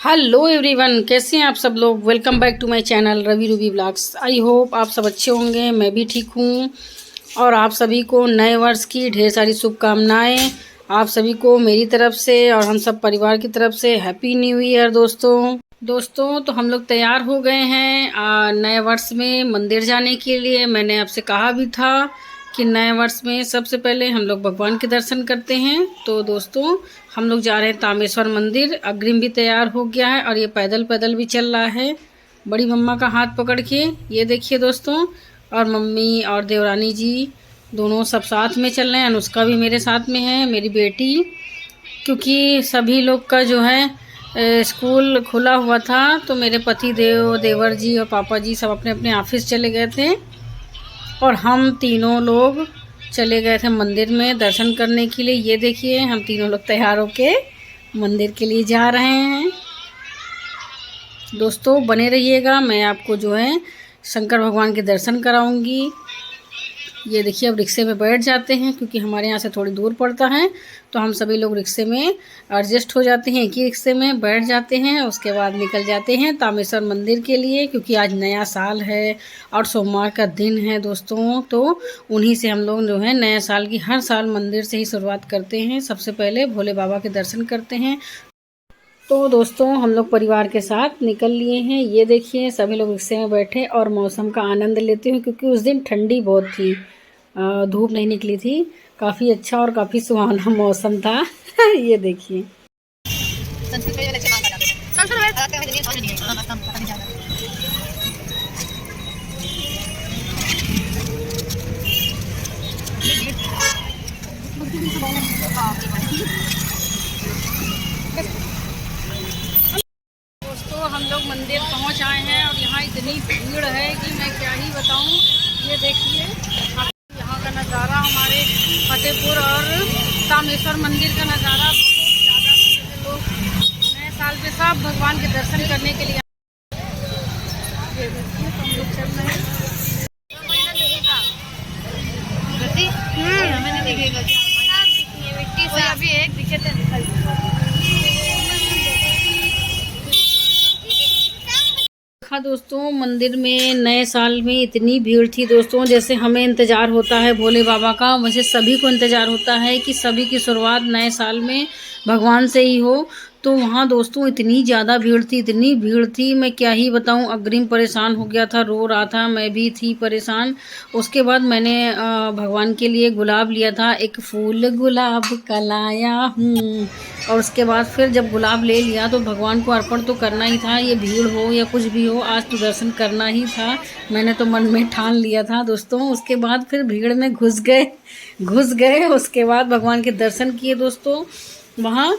Hello everyone, कैसे हैं आप सब लोग। Welcome back to my channel Ravi Ruby blogs. I hope आप सब अच्छे होंगे, मैं भी ठीक हूँ। और आप सभी को नए वर्ष की ढेर सारी शुभकामनाएं। आप सभी को मेरी तरफ से और हम सब परिवार की तरफ से हैप्पी न्यू ईयर दोस्तों। तो हम लोग तैयार हो गए हैं नए वर्ष में मंदिर जाने के लिए। मैंने आपसे कहा भी था कि नए वर्ष में सबसे पहले हम लोग भगवान के दर्शन करते हैं। तो दोस्तों हम लोग जा रहे हैं तामेश्वर मंदिर। अग्रिम भी तैयार हो गया है और ये पैदल पैदल भी चल रहा है बड़ी मम्मा का हाथ पकड़ के। ये देखिए दोस्तों, और मम्मी और देवरानी जी दोनों सब साथ में चल रहे हैं। अनुष्का भी मेरे साथ में है, मेरी बेटी। क्योंकि सभी लोग का जो है स्कूल खुला हुआ था, तो मेरे पति देवर जी और पापा जी सब अपने अपने ऑफिस चले गए थे और हम तीनों लोग चले गए थे मंदिर में दर्शन करने के लिए। ये देखिए हम तीनों लोग तैयार होके मंदिर के लिए जा रहे हैं। दोस्तों बने रहिएगा, मैं आपको जो है शंकर भगवान के दर्शन कराऊंगी। ये देखिए अब रिक्शे में बैठ जाते हैं, क्योंकि हमारे यहाँ से थोड़ी दूर पड़ता है, तो हम सभी लोग रिक्शे में एडजस्ट हो जाते हैं, एक ही रिक्शे में बैठ जाते हैं। उसके बाद निकल जाते हैं तामेश्वर मंदिर के लिए, क्योंकि आज नया साल है और सोमवार का दिन है दोस्तों। तो उन्हीं से हम लोग जो है नया साल की हर साल मंदिर से ही शुरुआत करते हैं। सबसे पहले भोले बाबा के दर्शन करते हैं। तो दोस्तों हम लोग परिवार के साथ निकल लिए हैं। ये देखिए सभी लोग रिक्शे में बैठे और मौसम का आनंद लेते हैं, क्योंकि उस दिन ठंडी बहुत थी, धूप नहीं निकली थी। काफ़ी अच्छा और काफ़ी सुहाना मौसम था। ये देखिए दोस्तों हम लोग मंदिर पहुंच आए हैं और यहाँ इतनी भीड़ है कि मैं क्या ही बताऊं। ये देखिए यहाँ का नज़ारा, हमारे फतेहपुर और तामेश्वर मंदिर का नज़ारा। बहुत ज़्यादा लोग नए साल पे सब भगवान के दर्शन करने के लिए। ये देखिए हम लोग चल रहे हैं। अभी एक दिखे थे दोस्तों मंदिर में नए साल में इतनी भीड़ थी दोस्तों। जैसे हमें इंतज़ार होता है भोले बाबा का, वैसे सभी को इंतज़ार होता है कि सभी की शुरुआत नए साल में भगवान से ही हो। तो वहाँ दोस्तों इतनी ज़्यादा भीड़ थी, मैं क्या ही बताऊँ। अग्रिम परेशान हो गया था, रो रहा था, मैं भी थी परेशान। उसके बाद मैंने भगवान के लिए गुलाब लिया था, एक फूल गुलाब का लाया हूँ। और उसके बाद फिर जब गुलाब ले लिया तो भगवान को अर्पण तो करना ही था। ये भीड़ हो या कुछ भी हो, आज तो दर्शन करना ही था, मैंने तो मन में ठान लिया था दोस्तों। उसके बाद फिर भीड़ में घुस गए। उसके बाद भगवान के दर्शन किए दोस्तों वहाँ।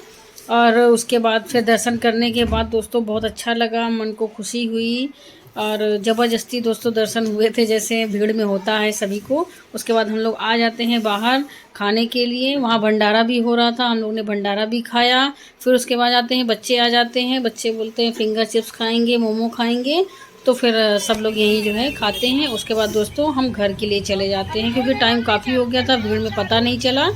और उसके बाद फिर दर्शन करने के बाद दोस्तों बहुत अच्छा लगा, मन को खुशी हुई। और ज़बरदस्ती दोस्तों दर्शन हुए थे, जैसे भीड़ में होता है सभी को। उसके बाद हम लोग आ जाते हैं बाहर खाने के लिए। वहाँ भंडारा भी हो रहा था, हम लोग ने भंडारा भी खाया। फिर उसके बाद आते हैं बच्चे आ जाते हैं, बच्चे बोलते हैं फिंगर चिप्स खाएंगे, मोमो खाएंगे। तो फिर सब लोग यहीं जो है खाते हैं। उसके बाद दोस्तों हम घर के लिए चले जाते हैं, क्योंकि टाइम काफ़ी हो गया था, भीड़ में पता नहीं चला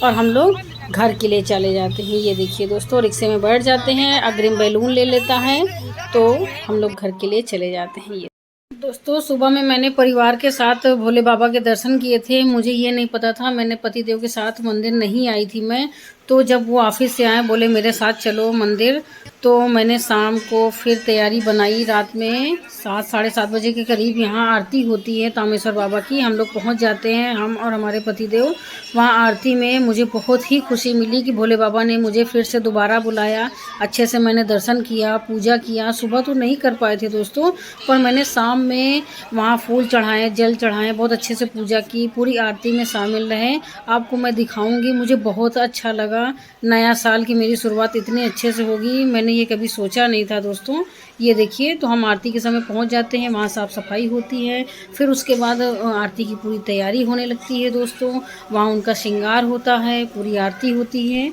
और हम लोग घर के लिए चले जाते हैं। ये देखिए दोस्तों रिक्शे में बैठ जाते हैं, अग्रिम बैलून ले लेता है, तो हम लोग घर के लिए चले जाते हैं। ये दोस्तों सुबह में मैंने परिवार के साथ भोले बाबा के दर्शन किए थे। मुझे ये नहीं पता था, मैंने पतिदेव के साथ मंदिर नहीं आई थी मैं। तो जब वो ऑफिस से आए, बोले मेरे साथ चलो मंदिर, तो मैंने शाम को फिर तैयारी बनाई। रात में 7 साढ़े 7 बजे के करीब यहाँ आरती होती है तामेश्वर बाबा की। हम लोग पहुँच जाते हैं, हम और हमारे पतिदेव। वहाँ आरती में मुझे बहुत ही खुशी मिली कि भोले बाबा ने मुझे फिर से दोबारा बुलाया। अच्छे से मैंने दर्शन किया, पूजा किया। सुबह तो नहीं कर पाए थे दोस्तों, पर मैंने शाम में वहाँ फूल चढ़ाए, जल चढ़ाए, बहुत अच्छे से पूजा की, पूरी आरती में शामिल रहे। आपको मैं दिखाऊंगी, मुझे बहुत अच्छा लगा। नया साल की मेरी शुरुआत इतने अच्छे से होगी, मैंने ये कभी सोचा नहीं था दोस्तों। ये देखिए तो हम आरती के समय पहुंच जाते हैं, वहाँ साफ़ सफाई होती है। फिर उसके बाद आरती की पूरी तैयारी होने लगती है दोस्तों। वहाँ उनका श्रृंगार होता है, पूरी आरती होती है।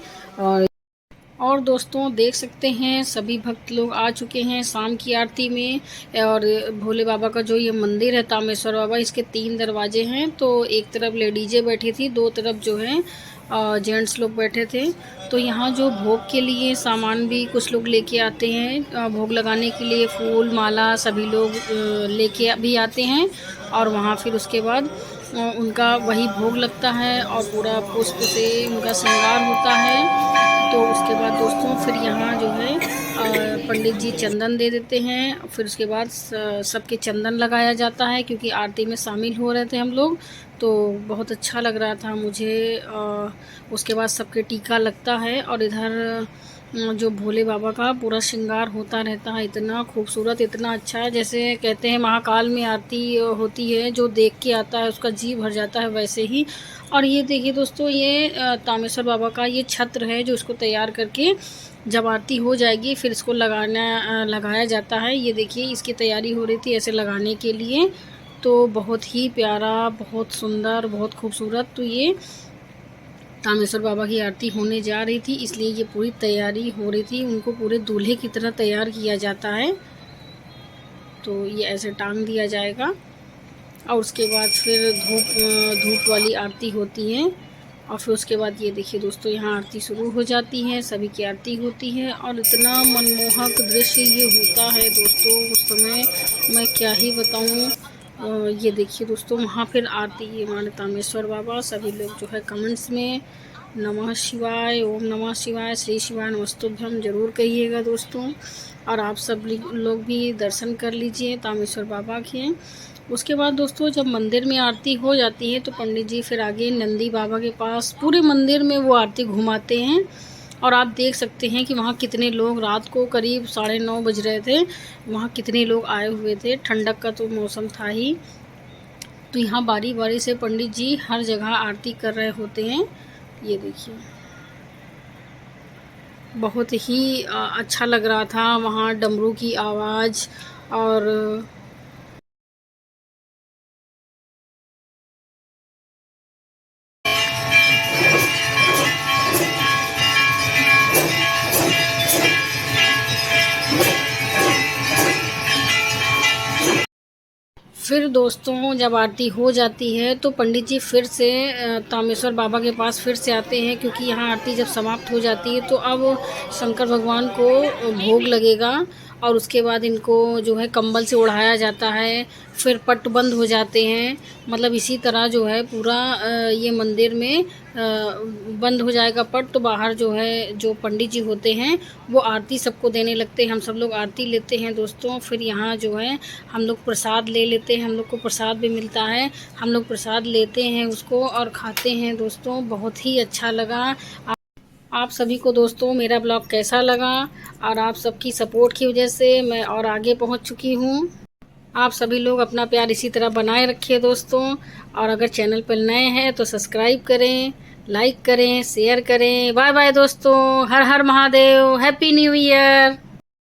और दोस्तों देख सकते हैं सभी भक्त लोग आ चुके हैं शाम की आरती में। और भोले बाबा का जो ये मंदिर है तामेश्वर बाबा, इसके 3 दरवाजे हैं। तो एक तरफ लेडीजें बैठी थी, 2 तरफ जो है जेंट्स लोग बैठे थे। तो यहाँ जो भोग के लिए सामान भी कुछ लोग लेके आते हैं, भोग लगाने के लिए फूल माला सभी लोग लेके भी आते हैं, और वहाँ फिर उसके बाद उनका वही भोग लगता है और पूरा पुष्प से उनका श्रृंगार होता है। तो उसके बाद दोस्तों फिर यहाँ जो है पंडित जी चंदन दे देते हैं, फिर उसके बाद सबके चंदन लगाया जाता है, क्योंकि आरती में शामिल हो रहे थे हम लोग, तो बहुत अच्छा लग रहा था मुझे। उसके बाद सबके टीका लगता है, और इधर जो भोले बाबा का पूरा श्रृंगार होता रहता है, इतना खूबसूरत इतना अच्छा है, जैसे कहते हैं महाकाल में आरती होती है, जो देख के आता है उसका जी भर जाता है वैसे ही। और ये देखिए दोस्तों, ये तामेश्वर बाबा का ये छत्र है जो इसको तैयार करके जब आरती हो जाएगी फिर इसको लगाया जाता है। ये देखिए इसकी तैयारी हो रही थी ऐसे लगाने के लिए, तो बहुत ही प्यारा, बहुत सुंदर, बहुत खूबसूरत। तो ये तामेश्वर बाबा की आरती होने जा रही थी, इसलिए ये पूरी तैयारी हो रही थी, उनको पूरे दूल्हे की तरह तैयार किया जाता है। तो ये ऐसे टांग दिया जाएगा, और उसके बाद फिर धूप वाली आरती होती है, और फिर उसके बाद ये देखिए दोस्तों यहाँ आरती शुरू हो जाती है, सभी की आरती होती है, और इतना मनमोहक दृश्य ये होता है दोस्तों उस समय, मैं क्या ही बताऊँ। ये देखिए दोस्तों वहाँ फिर आरती है हमारे तामेश्वर बाबा। सभी लोग जो है कमेंट्स में नमः शिवाय, ओम नमः शिवाय, श्री शिवाय नमस्तुभ्यम ज़रूर कहिएगा दोस्तों। और आप सब लोग भी दर्शन कर लीजिए तामेश्वर बाबा के। उसके बाद दोस्तों जब मंदिर में आरती हो जाती है तो पंडित जी फिर आगे नंदी बाबा के पास पूरे मंदिर में वो आरती घुमाते हैं, और आप देख सकते हैं कि वहाँ कितने लोग, रात को करीब 9:30 बज रहे थे, वहाँ कितने लोग आए हुए थे, ठंडक का तो मौसम था ही। तो यहाँ बारी बारी से पंडित जी हर जगह आरती कर रहे होते हैं। ये देखिए बहुत ही अच्छा लग रहा था, वहाँ डमरू की आवाज़ और फिर दोस्तों जब आरती हो जाती है तो पंडित जी फिर से तामेश्वर बाबा के पास फिर से आते हैं, क्योंकि यहाँ आरती जब समाप्त हो जाती है तो अब शंकर भगवान को भोग लगेगा, और उसके बाद इनको जो है कंबल से ओढ़ाया जाता है, फिर पट बंद हो जाते हैं। मतलब इसी तरह जो है पूरा ये मंदिर में बंद हो जाएगा पट, तो बाहर जो है जो पंडित जी होते हैं वो आरती सबको देने लगते हैं। हम सब लोग आरती लेते हैं दोस्तों, फिर यहाँ जो है हम लोग प्रसाद ले लेते हैं, हम लोग को प्रसाद भी मिलता है, हम लोग प्रसाद लेते हैं उसको और खाते हैं दोस्तों। बहुत ही अच्छा लगा। आप सभी को दोस्तों मेरा ब्लॉग कैसा लगा, और आप सबकी सपोर्ट की वजह से मैं और आगे पहुंच चुकी हूं। आप सभी लोग अपना प्यार इसी तरह बनाए रखिए दोस्तों, और अगर चैनल पर नए हैं तो सब्सक्राइब करें, लाइक करें, शेयर करें। बाय बाय दोस्तों, हर हर महादेव, हैप्पी न्यू ईयर।